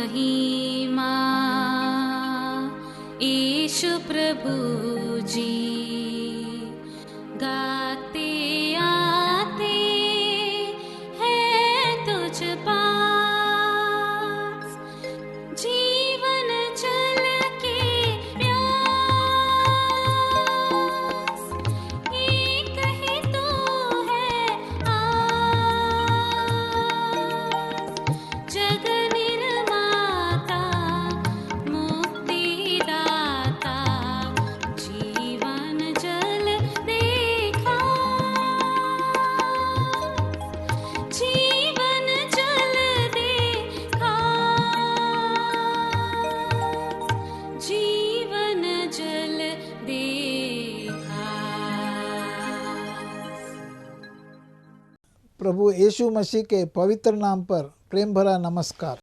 महिमा ईशु प्रभु जी गाते आते हैं तुझ पास जीवन जल के प्यास एक ही तो है आस जग निर्माता मुक्तिदाता जीवन जल देखा जीवन जल देखा जीवन जल देखा। प्रभु यीशु मसीह के पवित्र नाम पर प्रेम भरा नमस्कार।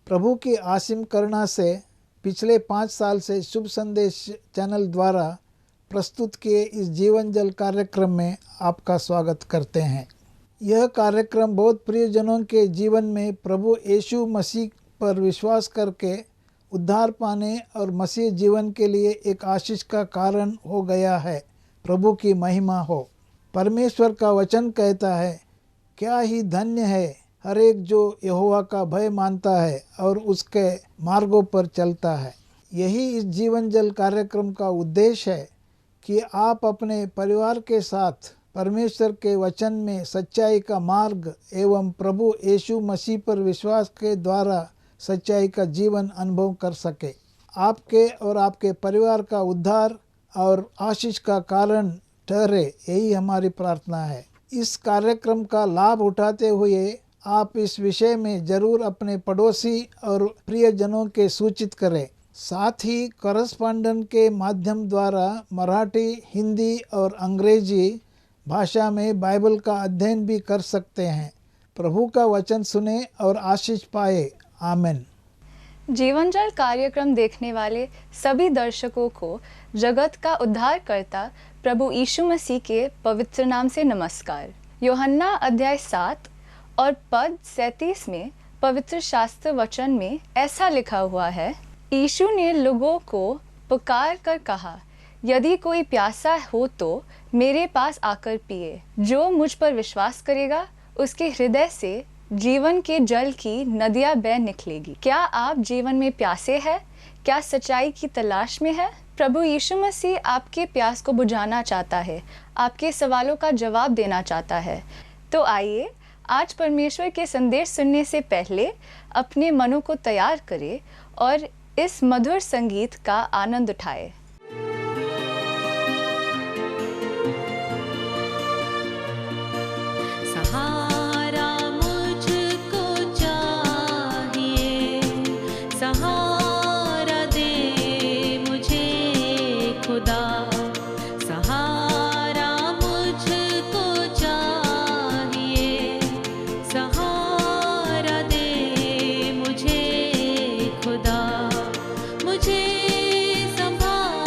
प्रभु की असीम करुणा से पिछले 5 साल से शुभ संदेश चैनल द्वारा प्रस्तुत किए इस जीवन जल कार्यक्रम में आपका स्वागत करते हैं। यह कार्यक्रम बहुत प्रियजनों के जीवन में प्रभु यीशु मसीह पर विश्वास करके उद्धार पाने और मसीह जीवन के लिए एक आशीष का कारण हो गया है। प्रभु की महिमा हो। परमेश्वर का वचन कहता है, क्या ही धन्य है हर एक जो यहोवा का भय मानता है और उसके मार्गों पर चलता है। यही इस जीवन जल कार्यक्रम का उद्देश्य है कि आप अपने परिवार के साथ परमेश्वर के वचन में सच्चाई का मार्ग एवं प्रभु यीशु मसीह पर विश्वास के द्वारा सच्चाई का जीवन अनुभव कर सके। आपके और आपके परिवार का उद्धार और आशीष का कारण ठहरे, यही हमारी प्रार्थना है। इस कार्यक्रम का लाभ उठाते हुए आप इस विषय में जरूर अपने पड़ोसी और प्रियजनों के सूचित करें। साथ ही कॉरेस्पॉन्डेंट के माध्यम द्वारा मराठी, हिंदी और अंग्रेजी भाषा में बाइबल का अध्ययन भी कर सकते हैं। प्रभु का वचन सुने और आशीष पाए। आमीन। जीवन जल कार्यक्रम देखने वाले सभी दर्शकों को जगत का उद्धारकर्ता प्रभु यीशु मसीह के पवित्र नाम से नमस्कार। यूहन्ना अध्याय 7 और पद 37 में पवित्र शास्त्र वचन में ऐसा लिखा हुआ है, यीशु ने लोगों को पुकार कर कहा, यदि कोई प्यासा हो तो मेरे पास आकर पिए। जो मुझ पर विश्वास करेगा उसके हृदय से जीवन के जल की नदियां बह निकलेगी। क्या आप जीवन में प्यासे हैं? क्या सच्चाई की तलाश में है? प्रभु यीशु मसीह आपके प्यास को बुझाना चाहता है, आपके सवालों का जवाब देना चाहता है। तो आइए आज परमेश्वर के संदेश सुनने से पहले अपने मनों को तैयार करें और इस मधुर संगीत का आनंद उठाएं। सहारा मुझको चाहिए, सहारा दे मुझे खुदा, सहारा मुझको चाहिए, सहारा दे मुझे खुदा, मुझे संभाल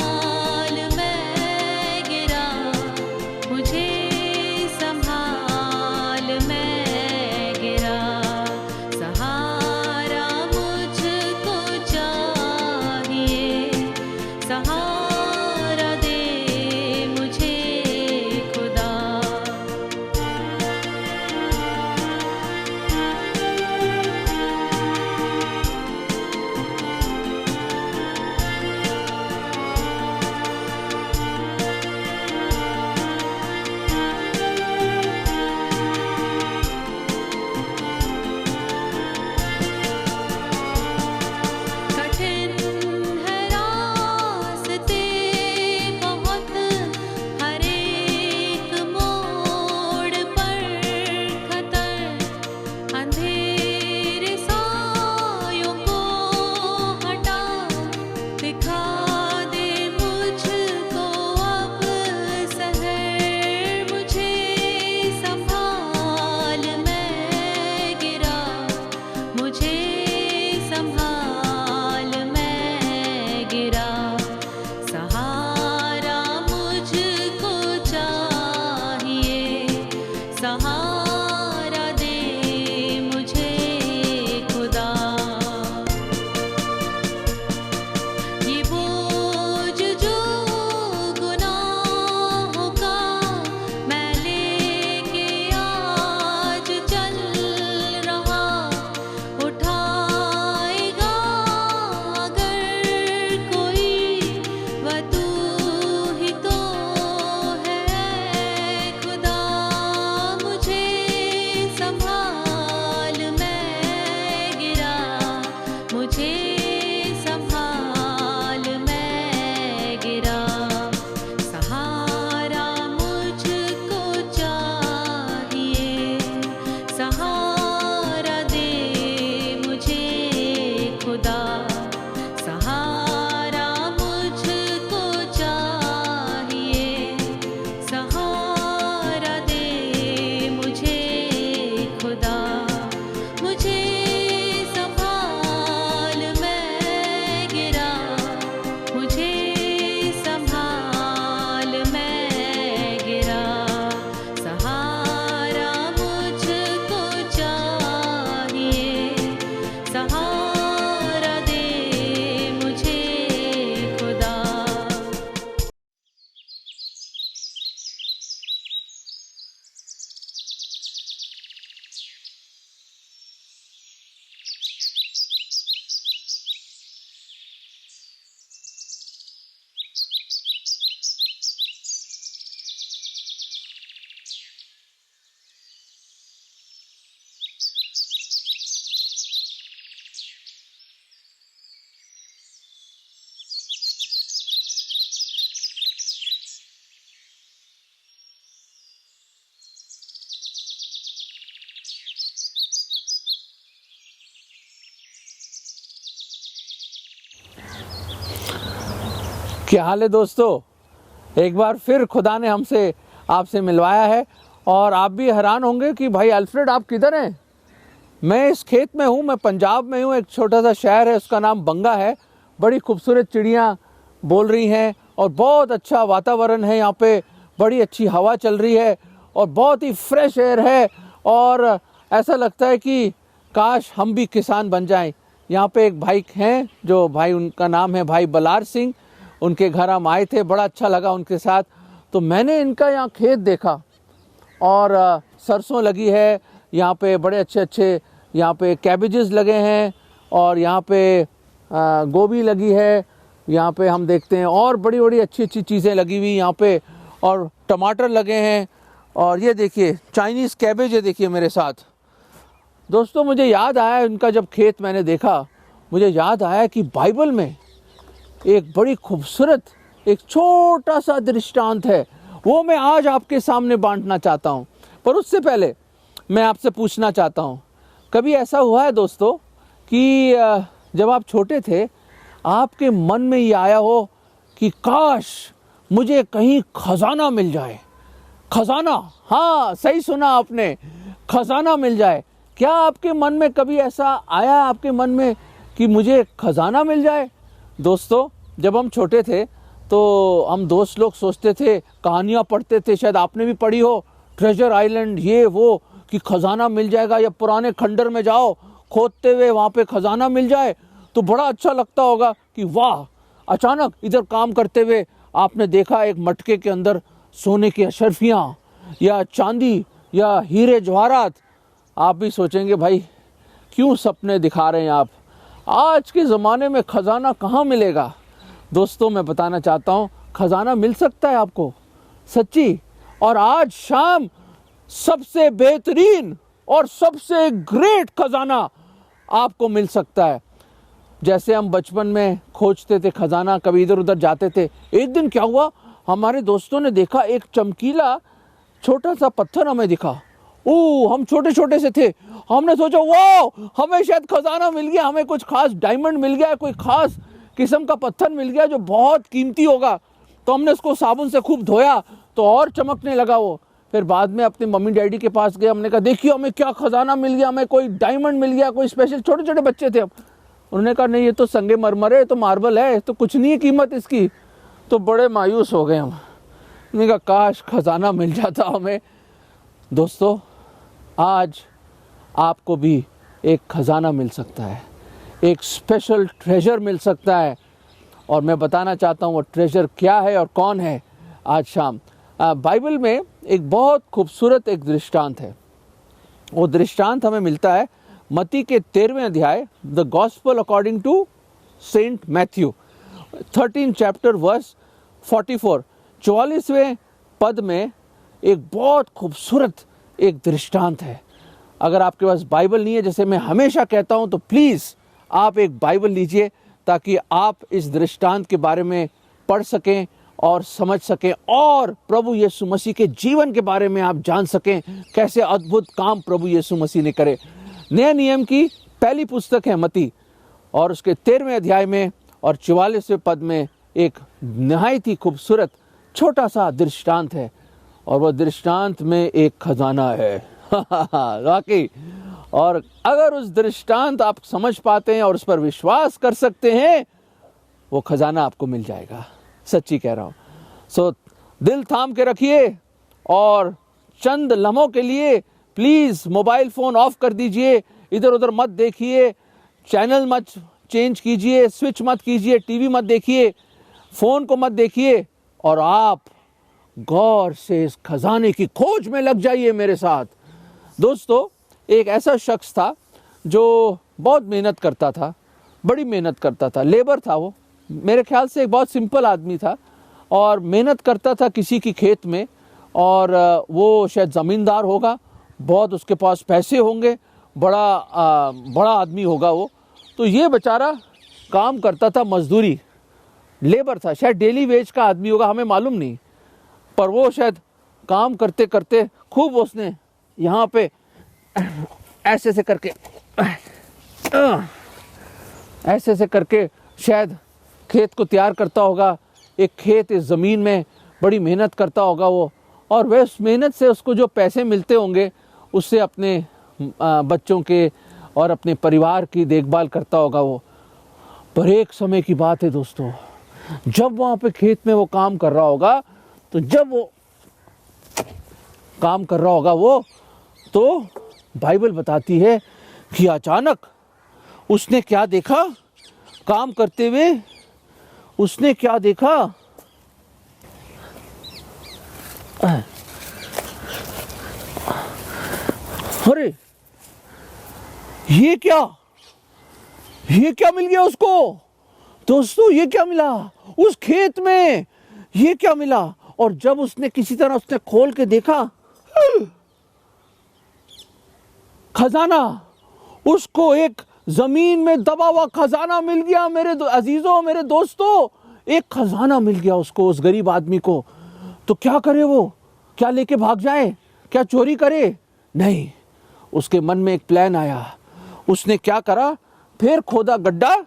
क्या हाल है दोस्तों। एक बार फिर खुदा ने हमसे आपसे मिलवाया है और आप भी हैरान होंगे कि भाई अल्फ्रेड आप किधर हैं। मैं इस खेत में हूँ, मैं पंजाब में हूँ। एक छोटा सा शहर है, उसका नाम बंगा है। बड़ी खूबसूरत चिड़ियाँ बोल रही हैं और बहुत अच्छा वातावरण है यहाँ पे। बड़ी अच्छी हवा चल रही है और बहुत ही फ्रेश एयर है और ऐसा लगता है कि काश हम भी किसान बन जाएं। यहाँ पे एक भाई हैं जो भाई, उनका नाम है भाई बलार सिंह। उनके घर हम आए थे, बड़ा अच्छा लगा उनके साथ। तो मैंने इनका यहाँ खेत देखा और सरसों लगी है यहाँ पे, बड़े अच्छे अच्छे यहाँ पे कैबेजेस लगे हैं और यहाँ पे गोभी लगी है। यहाँ पे हम देखते हैं और बड़ी बड़ी अच्छी अच्छी चीज़ें लगी हुई यहाँ पे और टमाटर लगे हैं। और ये देखिए चाइनीज़ कैबेज है, देखिए मेरे साथ। दोस्तों मुझे याद आया इनका, जब खेत मैंने देखा मुझे याद आया कि बाइबल में एक बड़ी खूबसूरत एक छोटा सा दृष्टांत है, वो मैं आज आपके सामने बांटना चाहता हूँ। पर उससे पहले मैं आपसे पूछना चाहता हूँ, कभी ऐसा हुआ है दोस्तों कि जब आप छोटे थे आपके मन में ये आया हो कि काश मुझे कहीं खजाना मिल जाए। खजाना, हाँ सही सुना आपने, खजाना मिल जाए। क्या आपके मन में कभी ऐसा आया आपके मन में कि मुझे खजाना मिल जाए? दोस्तों जब हम छोटे थे तो हम दोस्त लोग सोचते थे, कहानियाँ पढ़ते थे, शायद आपने भी पढ़ी हो, ट्रेजर आइलैंड ये वो, कि खजाना मिल जाएगा, या पुराने खंडर में जाओ खोदते हुए वहाँ पे खजाना मिल जाए तो बड़ा अच्छा लगता होगा कि वाह। अचानक इधर काम करते हुए आपने देखा एक मटके के अंदर सोने की अशर्फियाँ या चांदी या हीरे जवाहरात। आप भी सोचेंगे भाई क्यों सपने दिखा रहे हैं आप, आज के ज़माने में खजाना कहाँ मिलेगा। दोस्तों मैं बताना चाहता हूँ खजाना मिल सकता है आपको, सच्ची। और आज शाम सबसे बेहतरीन और सबसे ग्रेट खजाना आपको मिल सकता है। जैसे हम बचपन में खोजते थे खजाना, कभी इधर उधर जाते थे। एक दिन क्या हुआ, हमारे दोस्तों ने देखा एक चमकीला छोटा सा पत्थर हमें दिखा। हम छोटे छोटे से थे, हमने सोचा वाह हमें शायद खजाना मिल गया, हमें कुछ खास डायमंड मिल गया, कोई खास किस्म का पत्थर मिल गया जो बहुत कीमती होगा। तो हमने उसको साबुन से खूब धोया तो और चमकने लगा वो। फिर बाद में अपने मम्मी डैडी के पास गए, हमने कहा देखिए हमें क्या खजाना मिल गया, हमें कोई डायमंड मिल गया, कोई स्पेशल। छोटे छोटे बच्चे थे। अब उन्होंने कहा नहीं ये तो संगे मरमर है, तो मार्बल है, तो कुछ नहीं है कीमत इसकी। तो बड़े मायूस हो गए हम। मैंने कहा काश खजाना मिल जाता हमें। दोस्तों आज आपको भी एक खजाना मिल सकता है, एक स्पेशल ट्रेजर मिल सकता है। और मैं बताना चाहता हूँ वो ट्रेजर क्या है और कौन है आज शाम। बाइबल में एक बहुत खूबसूरत एक दृष्टांत है। वो दृष्टांत हमें मिलता है मत्ती के 13वें अध्याय, the gospel according to saint Matthew 13 chapter verse 44, 44वें पद में एक बहुत खूबसूरत एक दृष्टांत है। अगर आपके पास बाइबल नहीं है, जैसे मैं हमेशा कहता हूं, तो प्लीज़ आप एक बाइबल लीजिए ताकि आप इस दृष्टांत के बारे में पढ़ सकें और समझ सकें और प्रभु यीशु मसीह के जीवन के बारे में आप जान सकें, कैसे अद्भुत काम प्रभु यीशु मसीह ने करे। नए नियम की पहली पुस्तक है मत्ती और उसके 13वें अध्याय में और 44वें पद में एक नहायत ही खूबसूरत छोटा सा दृष्टांत है और वह दृष्टांत में एक खजाना है। वाकई। और अगर उस दृष्टांत आप समझ पाते हैं और उस पर विश्वास कर सकते हैं, वो खजाना आपको मिल जाएगा। सच्ची कह रहा हूं। सो दिल थाम के रखिए और चंद लम्हों के लिए प्लीज मोबाइल फोन ऑफ कर दीजिए, इधर उधर मत देखिए, चैनल मत चेंज कीजिए, स्विच मत कीजिए, टीवी मत देखिए, फोन को मत देखिए और आप गौर से इस खजाने की खोज में लग जाइए मेरे साथ। दोस्तों एक ऐसा शख्स था जो बहुत मेहनत करता था, बड़ी मेहनत करता था, लेबर था वो। मेरे ख्याल से एक बहुत सिंपल आदमी था और मेहनत करता था किसी की खेत में और वो शायद ज़मींदार होगा, बहुत उसके पास पैसे होंगे, बड़ा आदमी होगा वो। तो ये बेचारा काम करता था, मजदूरी, लेबर था, शायद डेली वेज का आदमी होगा, हमें मालूम नहीं। पर वो शायद काम करते करते खूब उसने यहाँ पे ऐसे से करके शायद खेत को तैयार करता होगा एक खेत, इस ज़मीन में बड़ी मेहनत करता होगा वो, और वह उस मेहनत से उसको जो पैसे मिलते होंगे उससे अपने बच्चों के और अपने परिवार की देखभाल करता होगा वो। पर एक समय की बात है दोस्तों, जब वहाँ पे खेत में वो काम कर रहा होगा, तो जब वो काम कर रहा होगा वो, तो बाइबल बताती है कि अचानक उसने क्या देखा, काम करते हुए उसने क्या देखा, अरे ये क्या मिल गया उसको दोस्तों, ये क्या मिला उस खेत में, ये क्या मिला। और जब उसने किसी तरह उसने खोल के देखा, खजाना, उसको एक जमीन में दबा हुआ खजाना मिल गया। मेरे अजीजों, मेरे दोस्तों, एक खजाना मिल गया उसको, उस गरीब आदमी को। तो क्या करे वो, क्या लेके भाग जाए, क्या चोरी करे? नहीं, उसके मन में एक प्लान आया। उसने क्या करा, फिर खोदा गड्ढा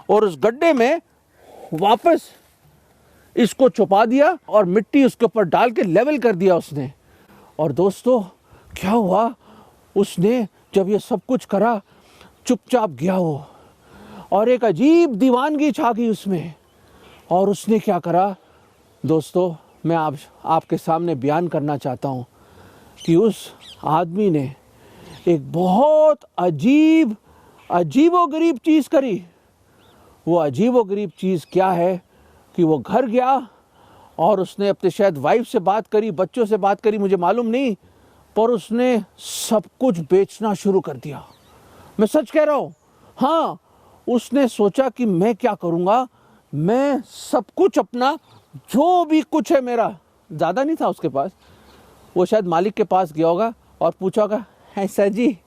और उस गड्ढे में वापस इसको छुपा दिया और मिट्टी उसके ऊपर डाल के लेवल कर दिया उसने। और दोस्तों क्या हुआ, उसने जब ये सब कुछ करा, चुपचाप गया वो, और एक अजीब दीवानगी छा गई उसमें। और उसने क्या करा दोस्तों, मैं आपके सामने बयान करना चाहता हूँ कि उस आदमी ने एक बहुत अजीबोगरीब चीज़ करी। वो अजीबोगरीब चीज़ क्या है कि वो घर गया और उसने अपने शायद वाइफ से बात करी, बच्चों से बात करी, मुझे मालूम नहीं, पर उसने सब कुछ बेचना शुरू कर दिया। मैं सच कह रहा हूँ, हाँ, उसने सोचा कि मैं क्या करूँगा, मैं सब कुछ अपना जो भी कुछ है मेरा, ज़्यादा नहीं था उसके पास, वो शायद मालिक के पास गया होगा और पूछा होगा, है सर जी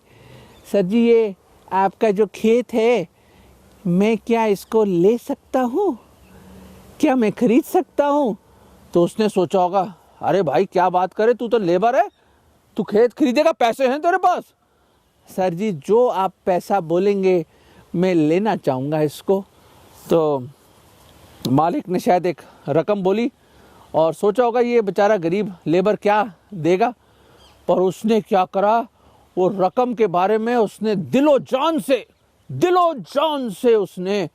ये आपका जो खेत है, मैं क्या इसको ले सकता हूँ, क्या मैं खरीद सकता हूँ? तो उसने सोचा होगा, अरे भाई क्या बात करे, तू तो लेबर है, तू खेत खरीदेगा, पैसे हैं तेरे पास? सर जी जो आप पैसा बोलेंगे मैं लेना चाहूँगा इसको। तो मालिक ने शायद एक रकम बोली और सोचा होगा ये बेचारा गरीब लेबर क्या देगा, पर उसने क्या करा, वो रकम के बारे में उसने दिलो जान से उसने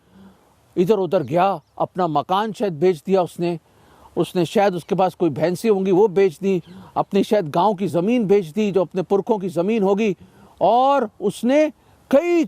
इधर उधर गया, अपना मकान शायद बेच दिया उसने शायद उसके पास कोई भैंसी होंगी वो बेच दी, अपनी शायद गांव की ज़मीन बेच दी जो अपने पुरखों की ज़मीन होगी, और उसने कई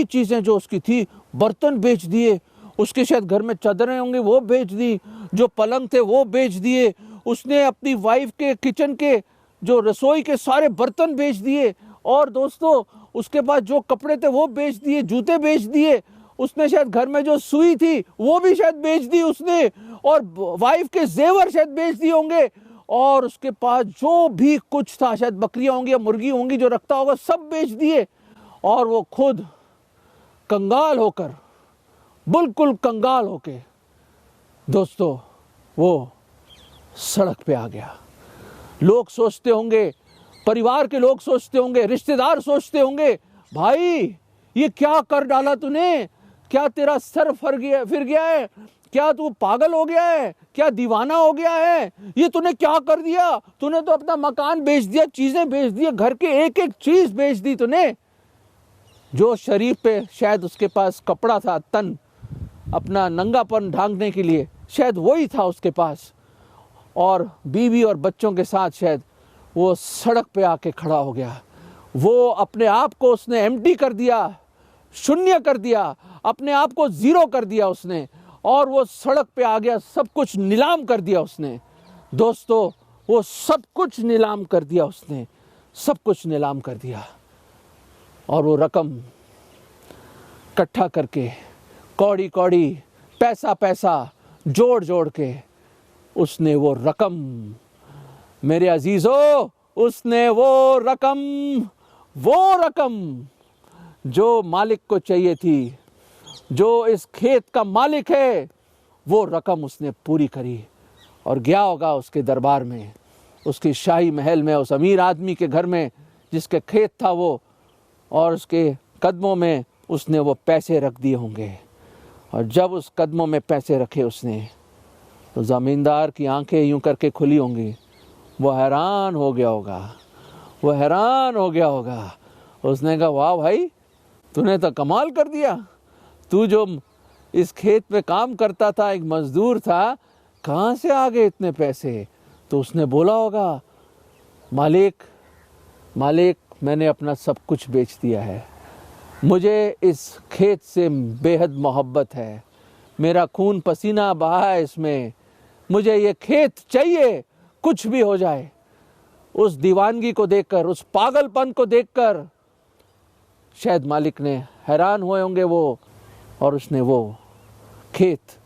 चीज़ें जो उसकी थी, बर्तन बेच दिए, उसके शायद घर में चादरें होंगी वो बेच दी, जो पलंग थे वो बेच दिए, उसने अपनी वाइफ के किचन के जो रसोई के सारे बर्तन बेच दिए, और दोस्तों उसके पास जो कपड़े थे वो बेच दिए, जूते बेच दिए, उसने शायद घर में जो सुई थी वो भी शायद बेच दी उसने, और वाइफ के जेवर शायद बेच दिए होंगे, और उसके पास जो भी कुछ था, शायद बकरियां होंगी या मुर्गी होंगी जो रखता होगा, सब बेच दिए। और वो खुद कंगाल होकर, बिल्कुल कंगाल होके दोस्तों वो सड़क पे आ गया। लोग सोचते होंगे, परिवार के लोग सोचते होंगे, रिश्तेदार सोचते होंगे, भाई ये क्या कर डाला तूने, क्या तेरा सर फिर गया है, क्या तू पागल हो गया है, क्या दीवाना हो गया है, ये तूने क्या कर दिया, तूने तो अपना मकान बेच दिया, चीजें बेच दी, घर के एक एक चीज बेच दी तूने। जो शरीर पे शायद उसके पास कपड़ा था, तन अपना नंगापन ढांकने के लिए, शायद वही था उसके पास, और बीवी और बच्चों के साथ शायद वो सड़क पे आके खड़ा हो गया। वो अपने आप को उसने एम्प्टी कर दिया, शून्य कर दिया, अपने आप को जीरो कर दिया उसने, और वो सड़क पे आ गया, सब कुछ नीलाम कर दिया उसने। दोस्तों वो सब कुछ नीलाम कर दिया उसने, सब कुछ नीलाम कर दिया, और वो रकम इकट्ठा करके, कौड़ी कौड़ी, पैसा पैसा जोड़ जोड़ के उसने वो रकम, मेरे अजीजों, उसने वो रकम जो मालिक को चाहिए थी, जो इस खेत का मालिक है, वो रकम उसने पूरी करी, और गया होगा उसके दरबार में, उसके शाही महल में, उस अमीर आदमी के घर में जिसके खेत था वो, और उसके कदमों में उसने वो पैसे रख दिए होंगे। और जब उस कदमों में पैसे रखे उसने, तो ज़मींदार की आंखें यूं करके खुली होंगी, वो हैरान हो गया होगा, वो हैरान हो गया होगा। उसने कहा वाह भाई, तूने तो कमाल कर दिया, तू जो इस खेत पे काम करता था, एक मजदूर था, कहाँ से आ गए इतने पैसे? तो उसने बोला होगा मालिक, मालिक मैंने अपना सब कुछ बेच दिया है, मुझे इस खेत से बेहद मोहब्बत है, मेरा खून पसीना बहा है इसमें, मुझे ये खेत चाहिए, कुछ भी हो जाए। उस दीवानगी को देखकर, उस पागलपन को देखकर शायद मालिक ने हैरान हुए होंगे वो, और उसने वो खेत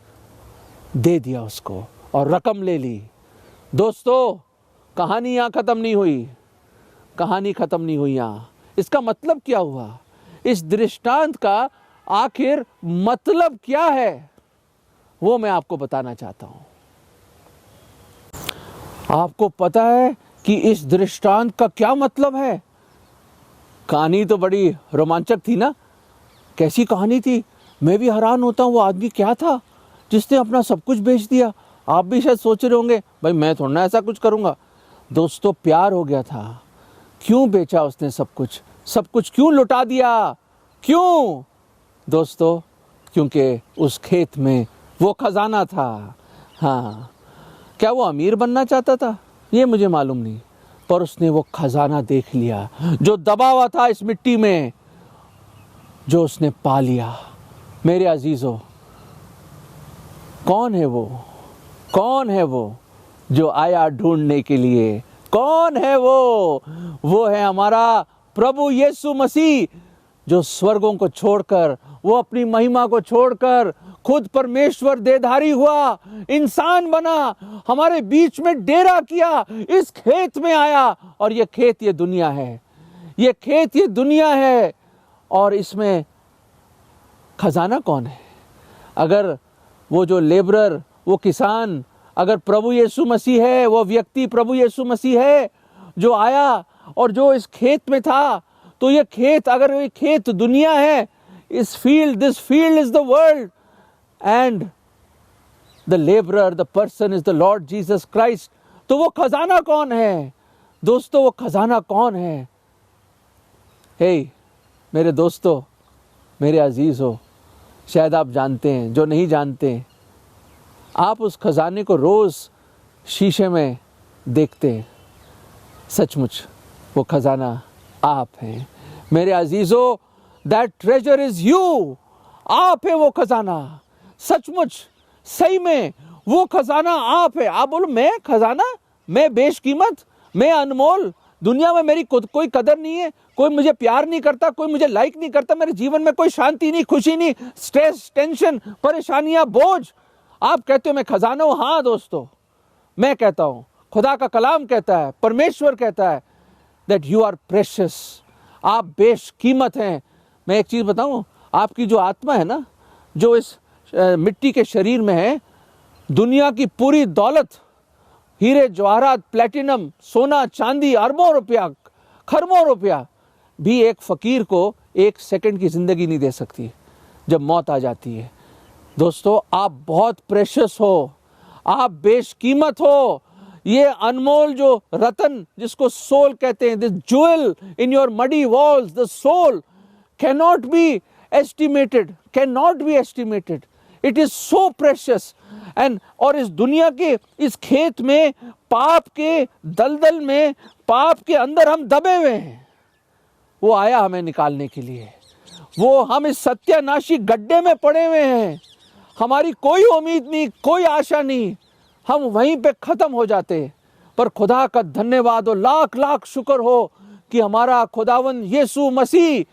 दे दिया उसको और रकम ले ली। दोस्तों, कहानी यहाँ ख़त्म नहीं हुई, कहानी ख़त्म नहीं हुई यहाँ। इसका मतलब क्या हुआ? इस दृष्टांत का आखिर मतलब क्या है, वो मैं आपको बताना चाहता हूँ। आपको पता है कि इस दृष्टांत का क्या मतलब है? कहानी तो बड़ी रोमांचक थी ना, कैसी कहानी थी? मैं भी हैरान होता हूँ, वो आदमी क्या था जिसने अपना सब कुछ बेच दिया। आप भी शायद सोच रहे होंगे भाई मैं थोड़ा ना ऐसा कुछ करूँगा। दोस्तों, प्यार हो गया था। क्यों बेचा उसने सब कुछ? सब कुछ क्यों लुटा दिया? क्यों? दोस्तों, क्योंकि उस खेत में वो खजाना था। हाँ, क्या वो अमीर बनना चाहता था? ये मुझे मालूम नहीं, पर उसने वो खजाना देख लिया जो दबा हुआ था इस मिट्टी में, जो उसने पा लिया। मेरे अजीजों, कौन है वो? कौन है वो जो आया ढूंढने के लिए? कौन है वो? वो है हमारा प्रभु यीशु मसीह, जो स्वर्गों को छोड़कर, वो अपनी महिमा को छोड़कर खुद परमेश्वर देहधारी हुआ, इंसान बना, हमारे बीच में डेरा किया, इस खेत में आया। और ये खेत ये दुनिया है, ये खेत ये दुनिया है। और इसमें खजाना कौन है? अगर वो जो लेबरर, वो किसान, अगर प्रभु यीशु मसीह है, वो व्यक्ति प्रभु यीशु मसीह है जो आया और जो इस खेत में था, तो ये खेत, अगर ये खेत दुनिया है, this field is the world, and the labourer, the person is the Lord Jesus Christ, तो वो खजाना कौन है? दोस्तों, वो खजाना कौन है? हे मेरे दोस्तों, मेरे अजीज हो, शायद आप जानते हैं, जो नहीं जानते, आप उस खजाने को रोज शीशे में देखते हैं। सचमुच वो खजाना आप हैं मेरे अजीजों। That treasure is you. आप है वो खजाना। सचमुच, सही में वो खजाना आप है। आप बोलो मैं खजाना, मैं बेशकीमत, मैं अनमोल, दुनिया में मेरी कोई कदर नहीं है, कोई मुझे प्यार नहीं करता, कोई मुझे लाइक नहीं करता, मेरे जीवन में कोई शांति नहीं, खुशी नहीं, स्ट्रेस, टेंशन, परेशानियां, बोझ। आप कहते हो मैं खजाना हूं। हाँ दोस्तों, मैं कहता हूं, खुदा का कलाम कहता है, परमेश्वर कहता है दैट यू आर प्रेशियस। आप बेशकीमत हैं। मैं एक चीज बताऊं, आपकी जो आत्मा है ना, जो इस मिट्टी के शरीर में है, दुनिया की पूरी दौलत, हीरे जवाहरात, प्लेटिनम, सोना चांदी, अरबों रुपया, खरबों रुपया भी एक फकीर को एक सेकंड की जिंदगी नहीं दे सकती जब मौत आ जाती है। दोस्तों, आप बहुत प्रेशियस हो, आप बेशकीमत हो। ये अनमोल जो रतन, जिसको सोल कहते हैं, this jewel in your muddy walls, the soul cannot be estimated, cannot be estimated. It is so precious. And और इस दुनिया के इस खेत में, पाप के दलदल में, पाप के अंदर हम दबे हुए हैं। वो आया हमें निकालने के लिए। वो हम इस सत्यानाशी गड्ढे में पड़े हुए हैं, हमारी कोई उम्मीद नहीं, कोई आशा नहीं, हम वहीं पे खत्म हो जाते। पर खुदा का धन्यवाद हो, लाख लाख शुक्र हो कि हमारा खुदावन यीशु मसीह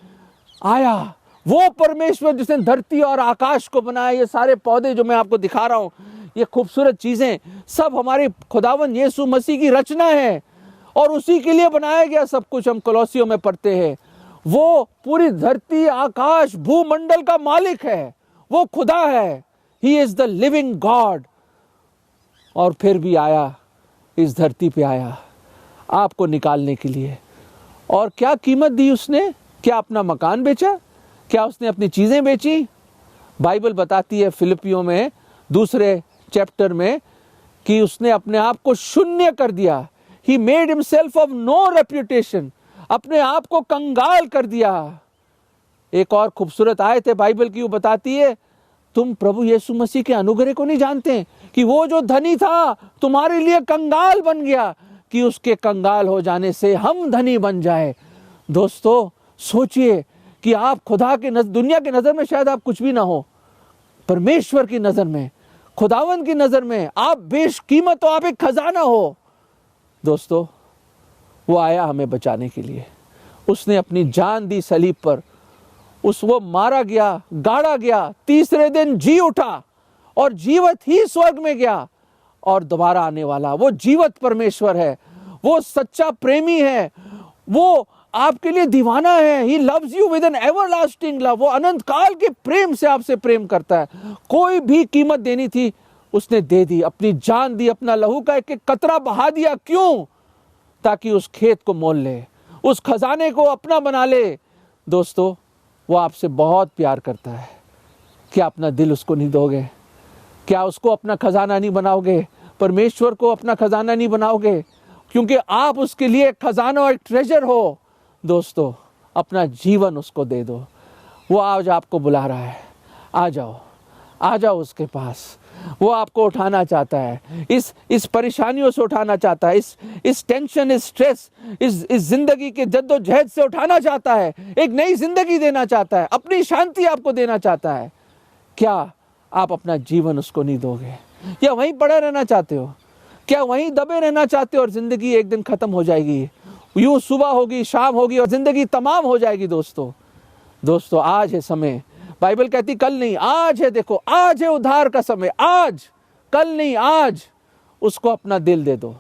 आया। वो परमेश्वर जिसने धरती और आकाश को बनाया, ये सारे पौधे जो मैं आपको दिखा रहा हूं, ये खूबसूरत चीजें सब हमारे खुदावन यीशु मसीह की रचना है और उसी के लिए बनाया गया सब कुछ। हम कोलोसियों में पढ़ते हैं, वो पूरी धरती, आकाश, भूमंडल का मालिक है, वो खुदा है। He is the living God. और फिर भी आया, इस धरती पे आया आपको निकालने के लिए। और क्या कीमत दी उसने? क्या अपना मकान बेचा? क्या उसने अपनी चीजें बेची? बाइबल बताती है फिलिपियों में 2 चैप्टर में कि उसने अपने आप को शून्य कर दिया। He made himself of no reputation, अपने आप को कंगाल कर दिया। एक और खूबसूरत आयत है बाइबल की, वो बताती है तुम प्रभु यीशु मसीह के अनुग्रह को नहीं जानते कि वो जो धनी था तुम्हारे लिए कंगाल बन गया, कि उसके कंगाल हो जाने से हम धनी बन जाए। दोस्तों सोचिए कि आप खुदा के दुनिया की नज़र में शायद आप कुछ भी ना हो, परमेश्वर की नज़र में, खुदावन की नज़र में आप बेशकीमत हो, आप एक खजाना हो। दोस्तों वो आया हमें बचाने के लिए, उसने अपनी जान दी सलीब पर, वो मारा गया, गाड़ा गया, तीसरे दिन जी उठा और जीवत ही स्वर्ग में गया और दोबारा आने वाला वो जीवत परमेश्वर है, वो सच्चा प्रेमी है, वो आपके लिए दीवाना है। He loves you with an everlasting love, वो अनंत काल के प्रेम से आपसे प्रेम करता है। कोई भी कीमत देनी थी उसने दे दी, अपनी जान दी, अपना लहू का एक एक कतरा बहा दिया। क्यों? ताकि उस खेत को मोल ले, उस खजाने को अपना बना ले। दोस्तों वो आपसे बहुत प्यार करता है। क्या अपना दिल उसको नहीं दोगे? क्या उसको अपना खजाना नहीं बनाओगे? परमेश्वर को अपना खजाना नहीं बनाओगे? क्योंकि आप उसके लिए एक खजाना और एक ट्रेजर हो। दोस्तों अपना जीवन उसको दे दो। वो आज आपको बुला रहा है, आ जाओ, आ जाओ उसके पास। वो आपको उठाना चाहता है, इस परेशानियों से उठाना चाहता है, इस टेंशन, इस स्ट्रेस, इस जिंदगी के जद्दोजहद से उठाना चाहता है, एक नई जिंदगी देना चाहता है, अपनी शांति आपको देना चाहता है। क्या आप अपना जीवन उसको नहीं दोगे? या वहीं पड़े रहना चाहते हो? क्या वहीं दबे रहना चाहते हो और जिंदगी एक दिन खत्म हो जाएगी? यूं सुबह होगी, शाम होगी और जिंदगी तमाम हो जाएगी। दोस्तों आज है समय। बाइबल कहती कल नहीं, आज है। देखो आज है उद्धार का समय, आज, कल नहीं, आज। उसको अपना दिल दे दो,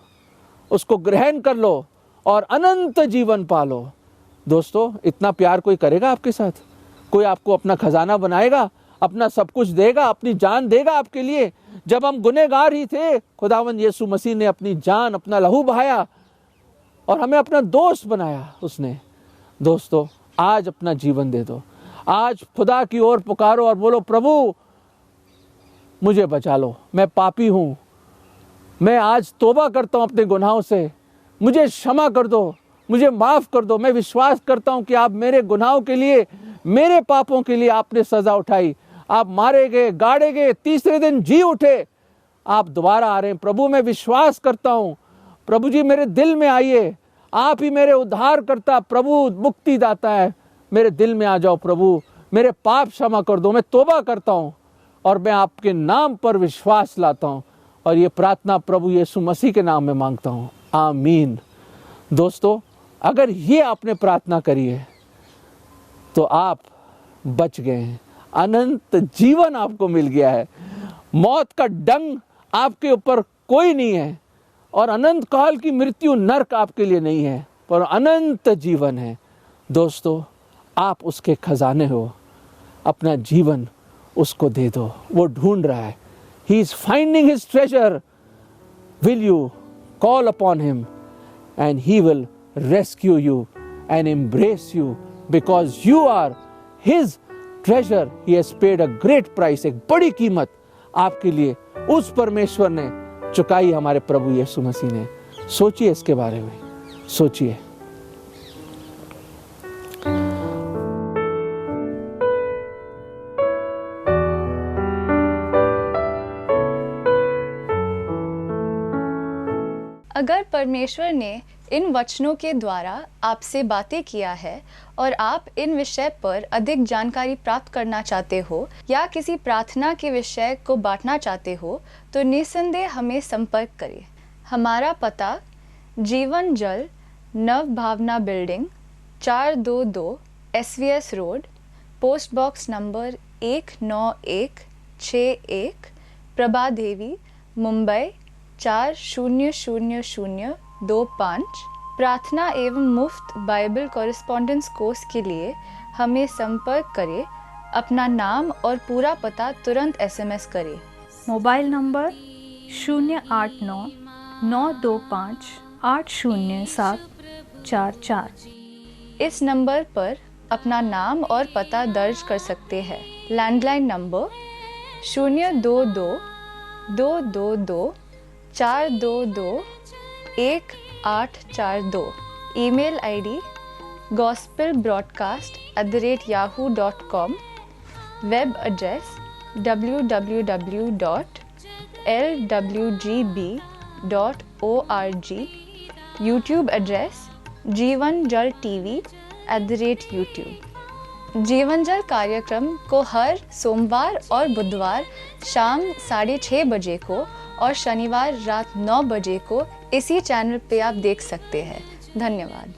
उसको ग्रहण कर लो और अनंत जीवन पालो। दोस्तों इतना प्यार कोई करेगा आपके साथ? कोई आपको अपना खजाना बनाएगा, अपना सब कुछ देगा, अपनी जान देगा आपके लिए? जब हम गुनहगार ही थे, खुदावंद यीशु मसीह ने अपनी जान, अपना लहू बहाया और हमें अपना दोस्त बनाया उसने। दोस्तों आज अपना जीवन दे दो, आज खुदा की ओर पुकारो और बोलो, प्रभु मुझे बचा लो, मैं पापी हूँ, मैं आज तौबा करता हूँ अपने गुनाहों से, मुझे क्षमा कर दो, मुझे माफ़ कर दो। मैं विश्वास करता हूँ कि आप मेरे गुनाहों के लिए, मेरे पापों के लिए आपने सज़ा उठाई, आप मारे गए, गाड़े गए, तीसरे दिन जी उठे, आप दोबारा आ रहे हैं। प्रभु मैं विश्वास करता हूँ, प्रभु जी मेरे दिल में आइए, आप ही मेरे उद्धार करता, प्रभु मुक्तिदाता है, मेरे दिल में आ जाओ प्रभु, मेरे पाप क्षमा कर दो। मैं तौबा करता हूँ और मैं आपके नाम पर विश्वास लाता हूँ और ये प्रार्थना प्रभु यीशु मसीह के नाम में मांगता हूँ, आमीन। दोस्तों अगर ये आपने प्रार्थना करी है तो आप बच गए हैं, अनंत जीवन आपको मिल गया है, मौत का डंग आपके ऊपर कोई नहीं है और अनंत काल की मृत्यु, नरक आपके लिए नहीं है, पर अनंत जीवन है। दोस्तों आप उसके खजाने हो, अपना जीवन उसको दे दो, वो ढूंढ रहा है। He is finding his treasure. Will you call upon him and he will rescue you and embrace you because you are his treasure. He has paid a great price. एक बड़ी कीमत आपके लिए उस परमेश्वर ने चुकाई, हमारे प्रभु यीशु मसीह ने। सोचिए इसके बारे में, सोचिए। अगर परमेश्वर ने इन वचनों के द्वारा आपसे बातें किया है और आप इन विषय पर अधिक जानकारी प्राप्त करना चाहते हो या किसी प्रार्थना के विषय को बांटना चाहते हो तो निसंदेह हमें संपर्क करें। हमारा पता जीवन जल नव भावना बिल्डिंग 422 SVS रोड, post box number 19161, Prabha Devi, Mumbai 400025। प्रार्थना एवं मुफ्त बाइबल कॉरेस्पॉन्डेंस कोर्स के लिए हमें संपर्क करें। अपना नाम और पूरा पता तुरंत SMS करें। Mobile number 089-925-80744। इस नंबर पर अपना नाम और पता दर्ज कर सकते हैं। Landline number 022-222 4221842। Email ID gospelbroadcast@yahoo.com। Web address www.lwgb.org। YouTube address जीवन जल TV @YouTube। जीवन जल कार्यक्रम को हर सोमवार और बुधवार शाम 6:30 बजे को और शनिवार रात 9 बजे को इसी चैनल पे आप देख सकते हैं। धन्यवाद।